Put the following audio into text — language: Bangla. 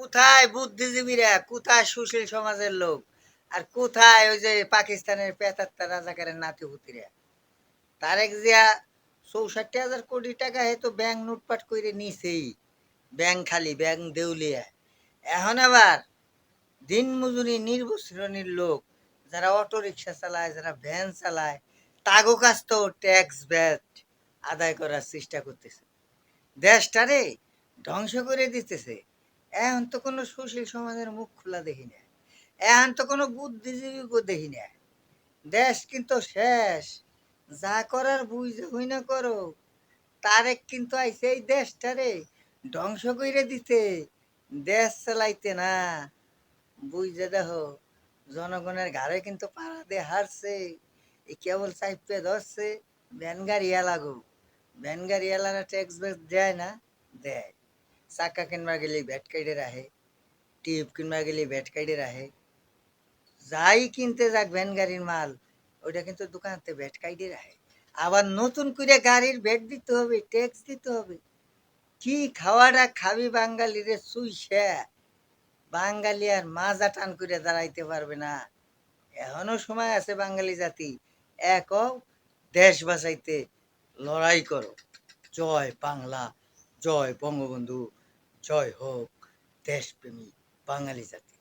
কোথায় বুদ্ধিজীবীরা, কোথায় সুশীল সমাজের লোক, আর কোথায় ওই যে পাকিস্তানের পেতাত্তা রাজাকারের নাতিপুতিরা? তারেক জিয়া ৬৪,০০০ কোটি টাকা তো ব্যাংক লুটপাট করে নিছেই। ব্যাংক খালি, ব্যাংক দেউলিয়া। এখন আবার দিনমজুরি নির্বসরণীর লোক, যারা অটো রিক্সা চালায়, যারা ভ্যান চালায়, তাগো কাছ তো ট্যাক্স ভ্যাট আদায় করার চেষ্টা করতেছে, দেশটারে ধ্বংস করে দিতেছে। এখন তো কোনো সুশীল সমাজের মুখ খোলা দেখি না, এখন তো কোনো বুদ্ধিজীবীকেও দেখি না। দেশ কিন্তু শেষ। যা করার বুঝে হই না করো। তারেক কিন্তু আইছে এই দেশটারে ধ্বংস করে দিতে, দেশ চালাইতে না। বুঝে দেখো, জনগণের ঘাড়ে কিন্তু পাড়া দিয়ে হারছে। এই কেবল চাইপে ধরছে ভ্যান গাড়ি এলাগো, ভ্যান গাড়ি এলারা ট্যাক্স ব্যাক্স দেয় না, দেয়। চাকা কিনবা গেলে ভ্যাট কাইডে রাখে, টিউব কিনবা গেলে ভ্যাট কাইডে রাখে। যাই কিনতে যাক ভ্যান গাড়ির মাল, ওইটা কিন্তু দোকানতে ভ্যাট কাইডে রাখে। আবার নতুন করে গাড়ির ভ্যাট দিতে হবে, ট্যাক্স দিতে হবে। কি খাওয়াটা খাবি বাঙালি রে চুইসা, বাঙালি আর মাজা টান করে দাঁড়াইতে পারবে না। এখনো সময় আছে বাঙালি জাতি, এক হও, দেশ বাঁচাইতে লড়াই করো। জয় বাংলা, জয় বঙ্গবন্ধু, জয় হোক দেশপ্রেমী বাঙালি জাতি।